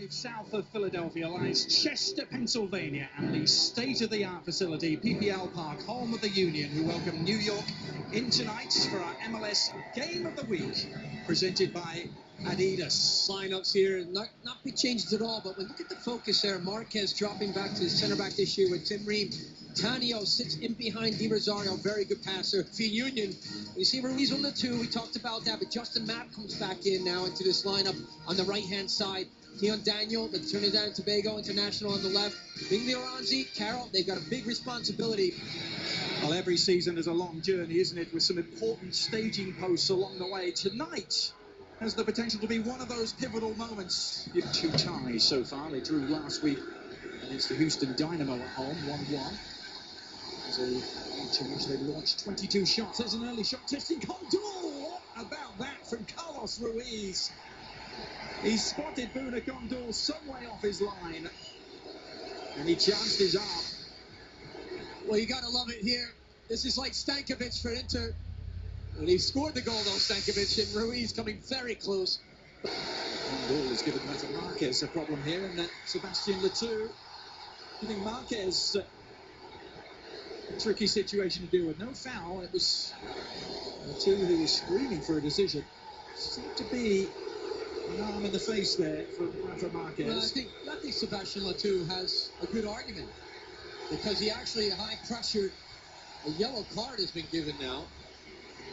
Drive, south of Philadelphia, lies Chester, Pennsylvania, and the state-of-the-art facility, PPL Park, home of the Union, who welcome New York in tonight for our MLS Game of the Week, presented by Adidas. Lineups here, not big changes at all, but when look at the focus there. Marquez dropping back to the center back this year with Tim Ream. Tanio sits in behind Di Rosario, very good passer. For Union, you see Ruiz on the 2, we talked about that, but Justin Mapp comes back in now into this lineup on the right-hand side. Keon Daniel, the Trinidad and Tobago international on the left. Bingley Oranzi, Carroll, they've got a big responsibility. Well, every season is a long journey, isn't it, with some important staging posts along the way. Tonight has the potential to be one of those pivotal moments. You have 2 ties so far. They drew last week against the Houston Dynamo at home, 1-1. As a game to which they launched 22 shots. There's an early shot testing. Condor! What about that from Carlos Ruiz? He spotted Bouna Condor some way off his line, and he chanced his arm. Well, you got to love it here. This is like Stankovic for Inter. And he scored the goal, though, Stankovic, and Ruiz coming very close. Condor has given Rafa Marquez a problem here, and Sebastian Letou giving Marquez a tricky situation to deal with. No foul. It was Letou who was screaming for a decision. Seemed to be an arm in the face there for Rafa Marquez. Well, I think Sebastian Letou has a good argument, because he actually high-pressured. A yellow card has been given now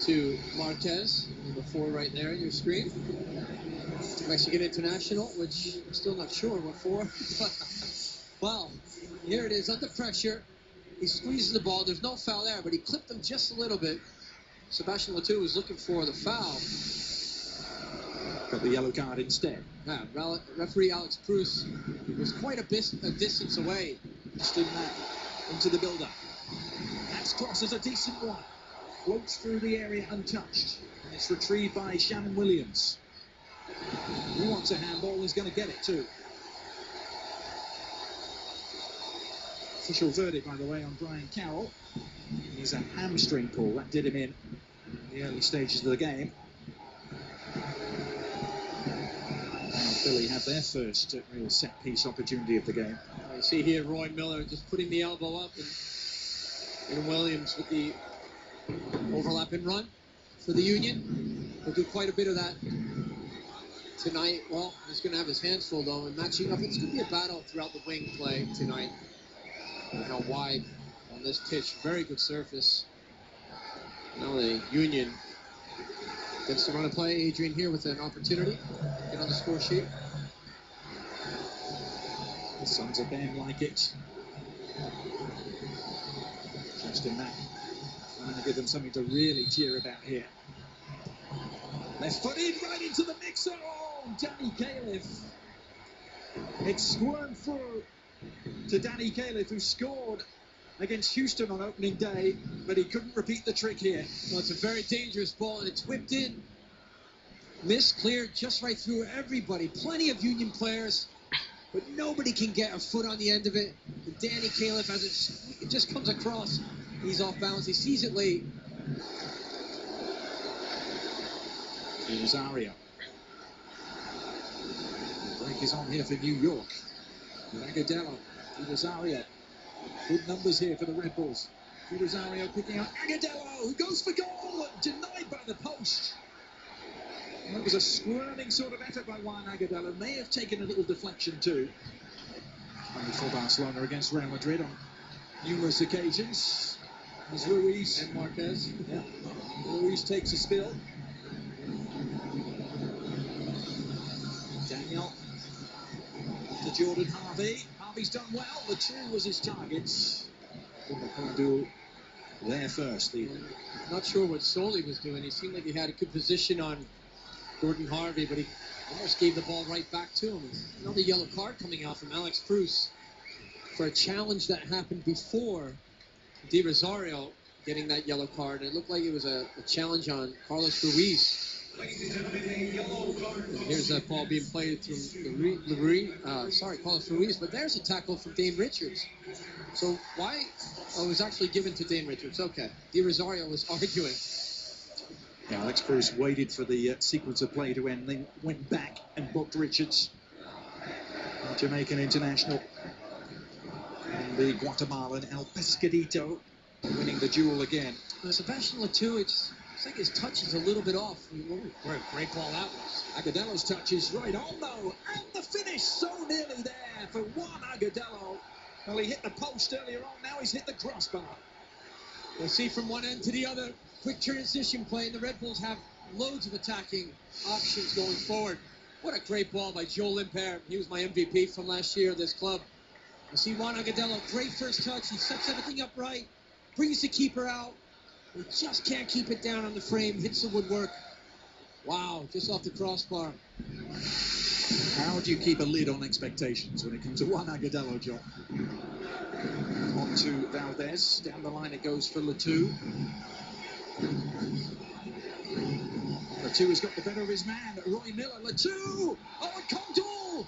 to Marquez, number 4 right there on your screen. Mexican international, which I'm still not sure what for. Well, here it is, under pressure. He squeezes the ball. There's no foul there, but he clipped him just a little bit. Sebastian Letou was looking for the foul. Got the yellow card instead. Yeah, referee Alex Cruz was quite a distance away. Just in that, into the build-up. That's cross is a decent one. Floats through the area untouched. And it's retrieved by Shannon Williams. Who wants a handball is going to get it too. Official verdict, by the way, on Brian Carroll. He's a hamstring pull. That did him in the early stages of the game. Philly had their first real set-piece opportunity of the game. You see here Roy Miller just putting the elbow up, and Williams with the overlap and run for the Union. They'll do quite a bit of that tonight. Well, he's going to have his hands full, though, and matching up. It's going to be a battle throughout the wing play tonight. Look how wide on this pitch. Very good surface. Now the Union gets to run a play. Adrian here with an opportunity. Get on the score sheet. The Sons of Ben like it. Just in that. Trying to give them something to really cheer about here. Left footed right into the mixer. Oh, Danny Califf. It squirmed through to Danny Califf, who scored against Houston on opening day, but he couldn't repeat the trick here. Well, it's a very dangerous ball, and it's whipped in. Missed, cleared just right through everybody. Plenty of Union players, but nobody can get a foot on the end of it. And Danny Califf, as it just comes across, he's off balance. He sees it late. Rosario. The break is on here for New York. Agudelo. Rosario. Good numbers here for the Red Bulls. Rosario picking out Agudelo, who goes for goal, denied by the post. That was a squirming sort of effort by Juan Agudelo. May have taken a little deflection too. Only for Barcelona against Real Madrid on numerous occasions. As Ruiz and Marquez. Yeah. Ruiz takes a spill. Daniel to Jordan Harvey. Harvey's done well. The 2 was his targets. There first. Not sure what Soli was doing. He seemed like he had a good position on Gordon Harvey, but he almost gave the ball right back to him. Another yellow card coming out from Alex Cruz for a challenge that happened before Di Rosario getting that yellow card. It looked like it was a challenge on Carlos Ruiz. Here's that ball being played through Carlos Ruiz, but there's a tackle from Dane Richards. So why? Oh, it was actually given to Dane Richards. Okay. Di Rosario was arguing. Yeah, Alex Cruz waited for the sequence of play to end, then went back and booked Richards. Jamaican international. And the Guatemalan El Pescadito winning the duel again. Sebastian Letou, it's like his touch is a little bit off. What a great ball that was. Agudalo's touch is right on though, and the finish so nearly there for Juan Agudelo. Well, he hit the post earlier on, now he's hit the crossbar. We'll see from one end to the other. Quick transition play, and the Red Bulls have loads of attacking options going forward. What a great ball by Joe Limper. He was my MVP from last year at this club. You see Juan Agudelo, great first touch. He sets everything up right, brings the keeper out. He just can't keep it down on the frame, hits the woodwork. Wow, just off the crossbar. How do you keep a lid on expectations when it comes to Juan Agudelo, John? On to Valdez. Down the line it goes for Letou. Letou has got the better of his man, Roy Miller. Letou! Oh, and Condul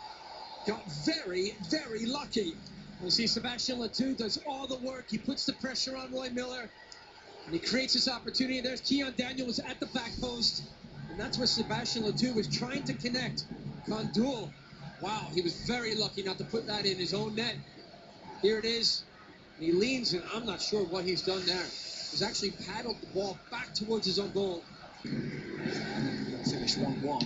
got very, very lucky. We'll see Sebastian Letou does all the work. He puts the pressure on Roy Miller, and he creates this opportunity. There's Keon Daniels at the back post, and that's where Sebastian Letou was trying to connect. Condul, wow, he was very lucky not to put that in his own net. Here it is. And he leans, and I'm not sure what he's done there. He's actually paddled the ball back towards his own goal. Finished 1-1.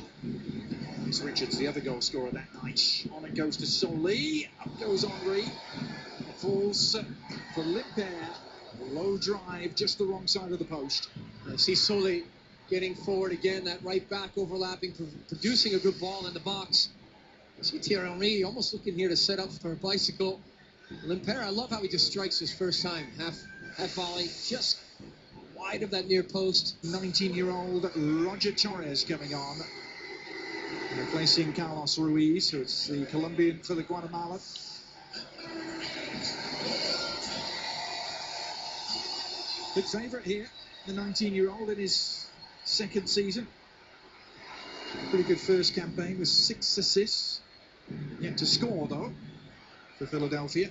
It's Richards, the other goal scorer that night. On it goes to Soli. Up goes Henry. It falls for Limper. Low drive, just the wrong side of the post. I see Soli getting forward again, that right back overlapping, producing a good ball in the box. I see Thierry Henry almost looking here to set up for a bicycle. Limper, I love how he just strikes his first time. Half volley, just wide of that near post. 19-year-old Roger Torres coming on, replacing Carlos Ruiz, so it's the Colombian for the Guatemala. Big favourite here, the 19-year-old in his second season. Pretty good first campaign with 6 assists. Yet to score though for Philadelphia.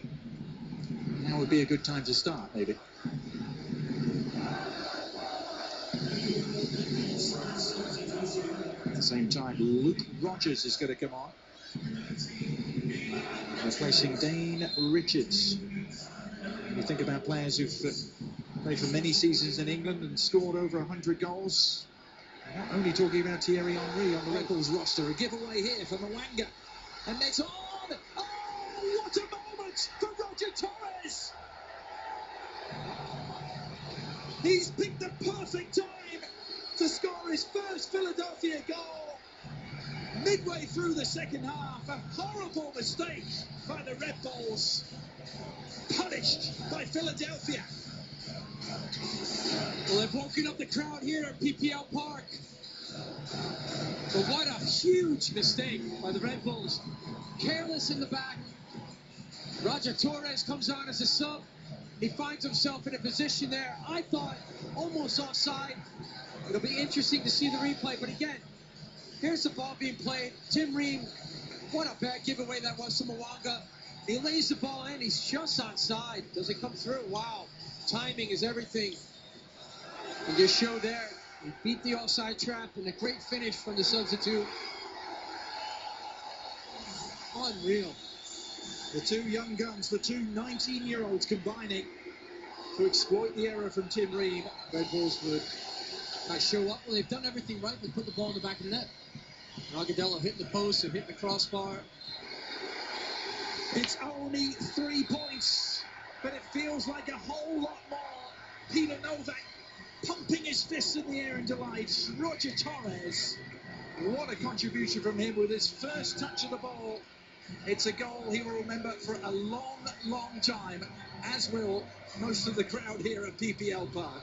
Now would be a good time to start, maybe. At the same time, Luke Rogers is going to come on, replacing Dane Richards. When you think about players who've played for many seasons in England and scored over 100 goals, we're not only talking about Thierry Henry on the Red Bulls roster. A giveaway here for Mwanga, and it's on. Oh, what a moment for Roger Torres! He's picked the perfect time to score his first Philadelphia goal. Midway through the second half, a horrible mistake by the Red Bulls, punished by Philadelphia. Well, they've woken up the crowd here at PPL Park. But what a huge mistake by the Red Bulls. Careless in the back. Roger Torres comes on as a sub. He finds himself in a position there, I thought, almost offside. It'll be interesting to see the replay. But again, here's the ball being played. Tim Ream, what a bad giveaway that was to Mwanga. He lays the ball in. He's just onside. Does it come through? Wow. Timing is everything. And just show there, he beat the offside trap, and a great finish from the substitute. Unreal. The two young guns, the two 19-year-olds combining to exploit the error from Tim Ream. Red Bulls would not show up. Well, they've done everything right. They put the ball in the back of the net. Agudelo hitting the post and hitting the crossbar. It's only 3 points, but it feels like a whole lot more. Peter Novak pumping his fists in the air in delight. Roger Torres, what a contribution from him with his first touch of the ball. It's a goal he will remember for a long, long time, as will most of the crowd here at PPL Park.